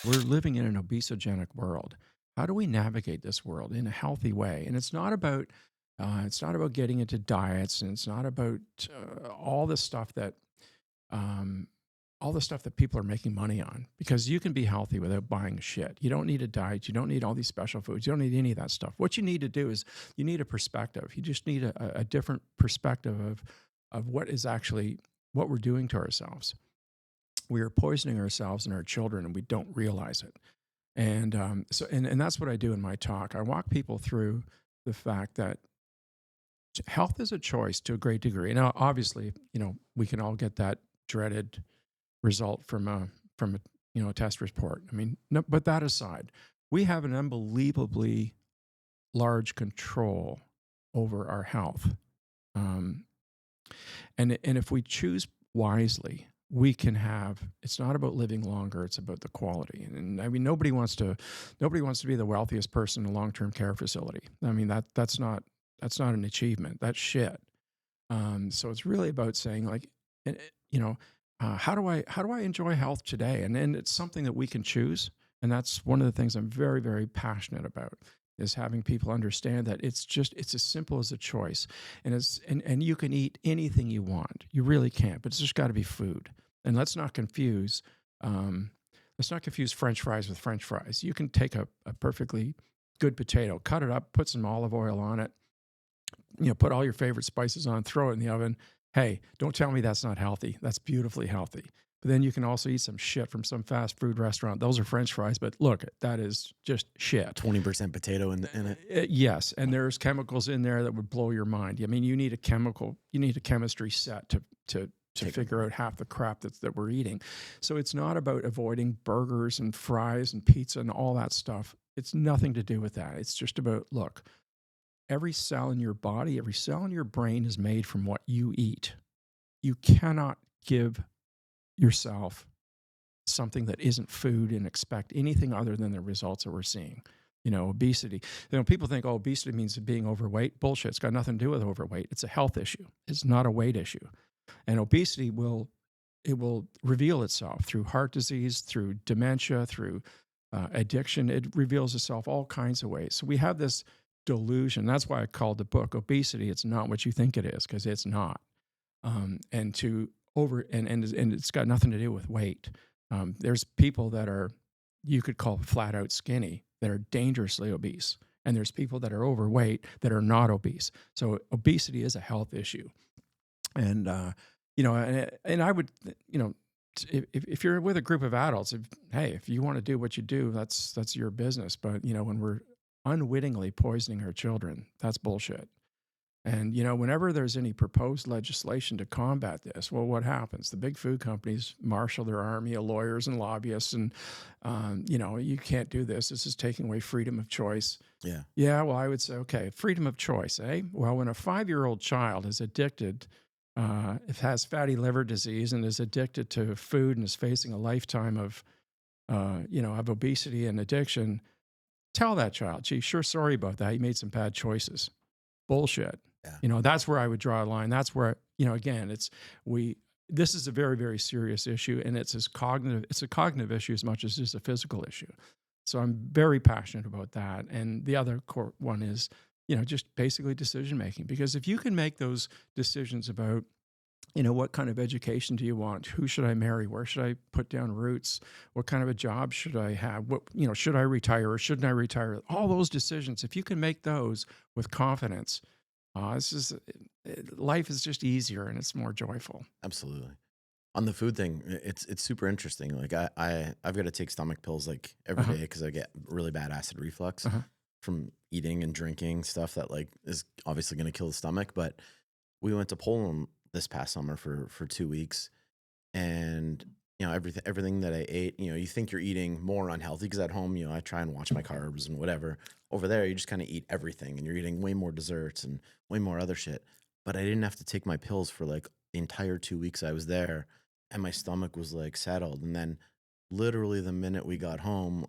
We're living in an obesogenic world. How do we navigate this world in a healthy way? And it's not about getting into diets, and it's not about all the stuff that um, all the stuff that people are making money on. Because you can be healthy without buying shit. You don't need a diet. You don't need all these special foods. You don't need any of that stuff. What you need to do is you need a perspective. You just need a different perspective of what is actually what we're doing to ourselves. We are poisoning ourselves and our children, and we don't realize it. And that's what I do in my talk. I walk people through the fact that health is a choice to a great degree. Now, obviously, we can all get that dreaded result from a a test report. I mean, no, but that aside, we have an unbelievably large control over our health. Um, and if we choose wisely, we can have. It's not about living longer; it's about the quality. And I mean, nobody wants to be the wealthiest person in a long term care facility. I mean, that's not an achievement. That's shit. So it's really about saying like, eh, eh, you know, how do I enjoy health today? And it's something that we can choose. And that's one of the things I'm very, very passionate about is having people understand that it's as simple as a choice. And you can eat anything you want. You really can't, but it's just got to be food. And um, let's not confuse French fries with French fries. You can take a perfectly good potato, cut it up, put some olive oil on it, put all your favorite spices on, throw it in the oven. Hey, don't tell me that's not healthy. That's beautifully healthy. But then you can also eat some shit from some fast food restaurant. Those are French fries, but look, that is just shit. 20% potato in it. Yes, and there's chemicals in there that would blow your mind. I mean, you need a chemistry set to Take 'em figure out apart. half the crap that we're eating. So it's not about avoiding burgers and fries and pizza and all that stuff. It's nothing to do with that. It's just about look, every cell in your body, every cell in your brain is made from what you eat. You cannot give yourself something that isn't food and expect anything other than the results that we're seeing. Obesity. People think, oh, obesity means being overweight. Bullshit. It's got nothing to do with overweight. It's a health issue. It's not a weight issue. And obesity will reveal itself through heart disease, through dementia, through addiction. It reveals itself all kinds of ways. So we have this delusion. That's why I called the book Obesity. It's not what you think it is, because it's not. And to over and it's got nothing to do with weight. There's people that are you could call flat out skinny that are dangerously obese, and there's people that are overweight that are not obese. So obesity is a health issue, and and I would if you're with a group of adults, hey, if you want to do what you do, that's your business. But when we're unwittingly poisoning our children, that's bullshit. And whenever there's any proposed legislation to combat this, well, what happens? The big food companies marshal their army of lawyers and lobbyists, and you can't do this. This is taking away freedom of choice. Yeah. Yeah, well, I would say, okay, freedom of choice, eh? Well, when a 5-year-old child is addicted, if has fatty liver disease and is addicted to food and is facing a lifetime of obesity and addiction, tell that child, gee, sure, sorry about that. You made some bad choices. Bullshit. Yeah. That's where I would draw a line. That's where, again, this is a very, very serious issue, and it's a cognitive issue as much as it's a physical issue. So I'm very passionate about that. And the other core one is, just basically decision making, because if you can make those decisions about, what kind of education do you want? Who should I marry? Where should I put down roots? What kind of a job should I have? Should I retire or shouldn't I retire? All those decisions, if you can make those with confidence, life is just easier and it's more joyful. Absolutely. On the food thing, it's super interesting. Like I've got to take stomach pills like every Uh-huh. day because I get really bad acid reflux Uh-huh. from eating and drinking stuff that like is obviously going to kill the stomach. But we went to Poland this past summer for 2 weeks, and everything that I ate, you think you're eating more unhealthy because at home, I try and watch my carbs and whatever. Over there, you just kind of eat everything, and you're eating way more desserts and way more other shit. But I didn't have to take my pills for like the entire 2 weeks I was there, and my stomach was like settled. And then, literally, the minute we got home,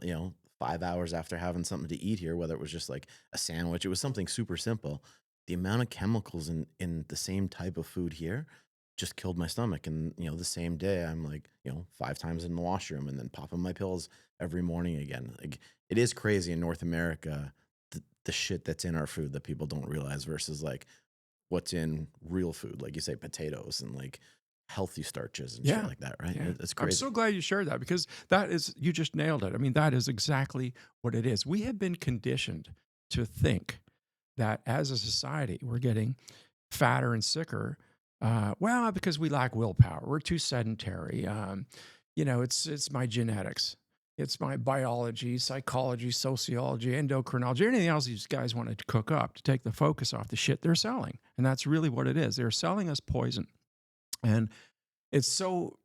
5 hours after having something to eat here, whether it was just like a sandwich, it was something super simple. The amount of chemicals in the same type of food here just killed my stomach. And, the same day I'm like, 5 times in the washroom and then popping my pills every morning again. Like, it is crazy in North America, the shit that's in our food that people don't realize versus like what's in real food. Like you say, potatoes and like healthy starches and shit Yeah. like that, right? Yeah. It's I'm crazy. so glad you shared that because you just nailed it. I mean, that is exactly what it is. We have been conditioned to think that as a society, we're getting fatter and sicker. Well, because we lack willpower. We're too sedentary. It's my genetics. It's my biology, psychology, sociology, endocrinology, anything else these guys wanted to cook up to take the focus off the shit they're selling. And that's really what it is. They're selling us poison. And it's so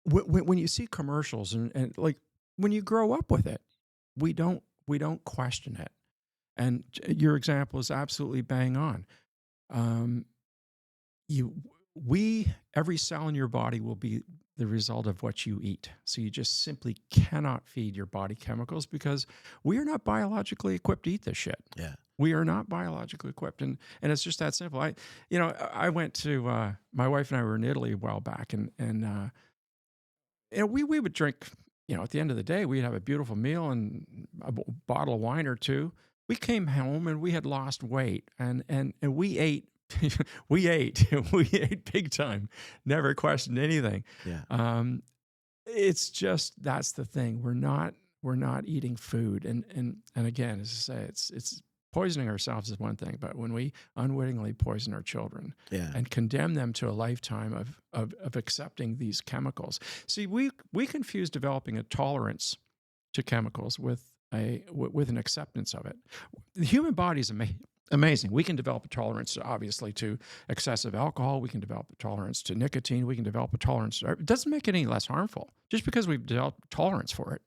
when you see commercials and like when you grow up with it, we don't question it. And your example is absolutely bang on. Um, you we every cell in your body will be the result of what you eat. So you just simply cannot feed your body chemicals because we are not biologically equipped to eat this shit. Yeah. We are not biologically equipped, and it's just that simple. I went to my wife and I were in Italy a while back, and we would drink. At the end of the day, we'd have a beautiful meal and a bottle of wine or two. We came home and we had lost weight, and we ate, we ate, we ate big time. Never questioned anything. Yeah. It's just that's the thing. We're not eating food, and again, as I say, it's poisoning ourselves is one thing, but when we unwittingly poison our children Yeah. and condemn them to a lifetime of accepting these chemicals, see, we confuse developing a tolerance to chemicals with an acceptance of it. The human body is amazing. We can develop a tolerance, obviously, to excessive alcohol. We can develop a tolerance to nicotine. We can develop a tolerance. It doesn't make it any less harmful just because we've developed tolerance for it.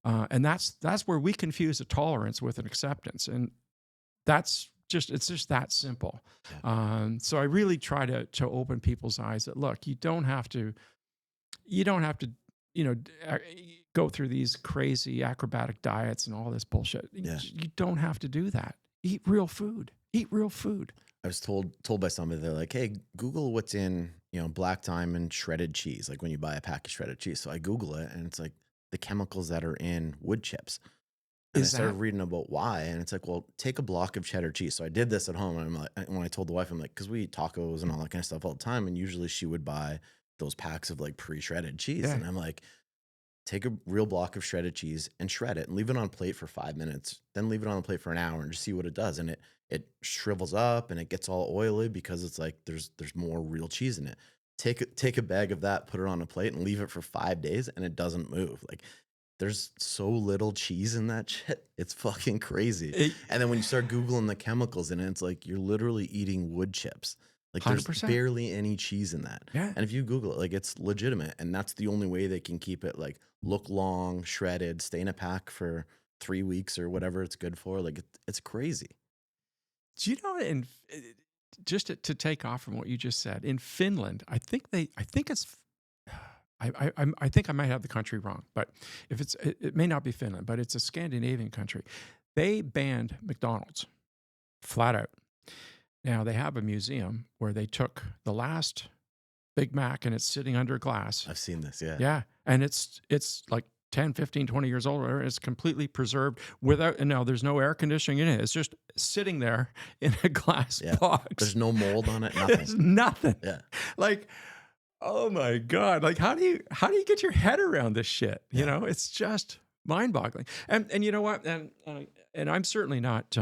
And that's where we confuse a tolerance with an acceptance, and it's just that simple. Yeah. So I really try to open people's eyes that look, you don't have to go through these crazy acrobatic diets and all this bullshit. Yeah. You don't have to do that. Eat real food. Eat real food. I was told by somebody, they're like, "Hey, Google what's in, black diamond shredded cheese, like when you buy a pack of shredded cheese." So I Google it and it's like the chemicals that are in wood chips. And I Is started that reading about why, and it's like, well, take a block of cheddar cheese. So I did this at home, and I'm like, when I told the wife, I'm like, because we eat tacos and all that kind of stuff all the time, and usually she would buy those packs of like pre-shredded cheese, yeah? and I'm like, take a real block of shredded cheese and shred it, and leave it on a plate for 5 minutes, then leave it on a plate for an hour, and just see what it does, and it shrivels up and it gets all oily because it's like there's more real cheese in it. Take a bag of that, put it on a plate, and leave it for 5 days, and it doesn't move. Like, there's so little cheese in that shit. It's fucking crazy. It, And then when you start Googling the chemicals in it, it's like you're literally eating wood chips. Like, there's 100%. barely any cheese in that. Yeah. And if you Google it, like, it's legitimate. And that's the only way they can keep it like look long, shredded, stay in a pack for 3 weeks or whatever it's good for. Like, it's crazy. Do you know? Just to take off from what you just said, in Finland, I think it's. I think I might have the country wrong, but if it may not be Finland, but it's a Scandinavian country. They banned McDonald's flat out. Now they have a museum where they took the last Big Mac and it's sitting under glass. I've seen this. Yeah. Yeah, and it's like 10, 15, 20 years old. Or it's completely preserved without. And now there's no air conditioning in it. It's just sitting there in a glass Yeah. box. There's no mold on it. There's Nothing. nothing. Yeah. Like, oh my God. Like, how do you get your head around this shit? Yeah. It's just mind-boggling. And you know what? And I'm certainly not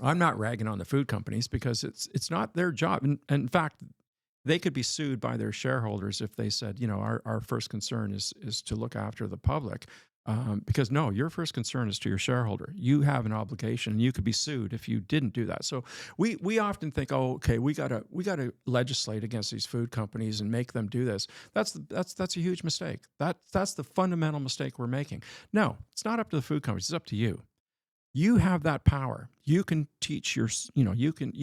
I'm not ragging on the food companies because it's not their job. And in fact, they could be sued by their shareholders if they said, our first concern is to look after the public. Because no, your first concern is to your shareholder. You have an obligation, and you could be sued if you didn't do that. So we often think, oh, okay, we gotta legislate against these food companies and make them do this. That's a huge mistake. That's the fundamental mistake we're making. No, it's not up to the food companies. It's up to you. You have that power. You can teach you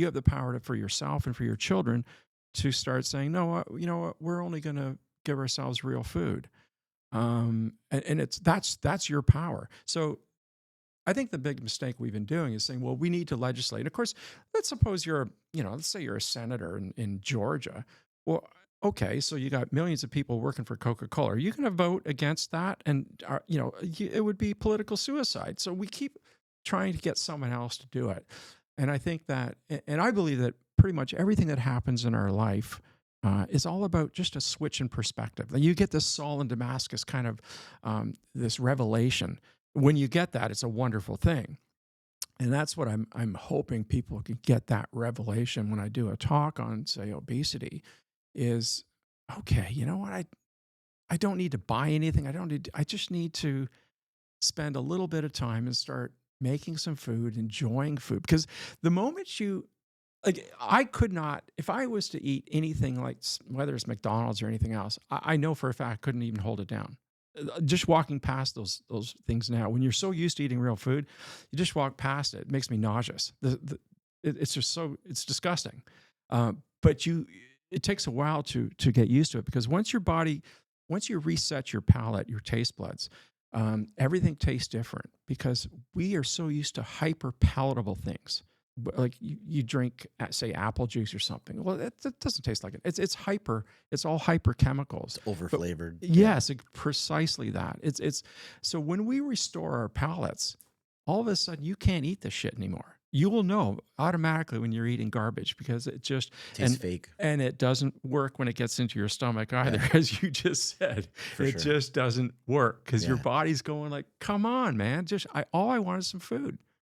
have the power for yourself and for your children to start saying, no, you know what, we're only going to give ourselves real food. And that's your power. So I think the big mistake we've been doing is saying, well, we need to legislate. Of course, let's suppose let's say you're a senator in Georgia. Well, okay, so you got millions of people working for Coca-Cola. Are you going to vote against that? And, it would be political suicide. So we keep trying to get someone else to do it. And I think that, and I believe that pretty much everything that happens in our life is all about just a switch in perspective. Like, you get this Saul in Damascus kind of this revelation. When you get that, it's a wonderful thing. And that's what I'm hoping people can get, that revelation when I do a talk on, say, obesity. Is okay, you know what? I don't need to buy anything. I just need to spend a little bit of time and start making some food, enjoying food. Because the moment you like, I could not, if I was to eat anything like whether it's McDonald's or anything else, I know for a fact I couldn't even hold it down. Just walking past those things now, when you're so used to eating real food, you just walk past it. It makes me nauseous. It's just it's disgusting. But it takes a while to get used to it, because once you reset your palate, your taste buds, everything tastes different, because we are so used to hyper palatable things. Like you drink, say, apple juice or something. Well, it doesn't taste like it. It's hyper. It's all hyper chemicals. It's over flavored. Yes, precisely that. It's so when we restore our palates, all of a sudden you can't eat this shit anymore. You will know automatically when you're eating garbage, because it just Tastes fake. And it doesn't work when it gets into your stomach either, Yeah. as you just said. For It sure. just doesn't work, because your Yeah. body's going like, "Come on, man! All I want is some food."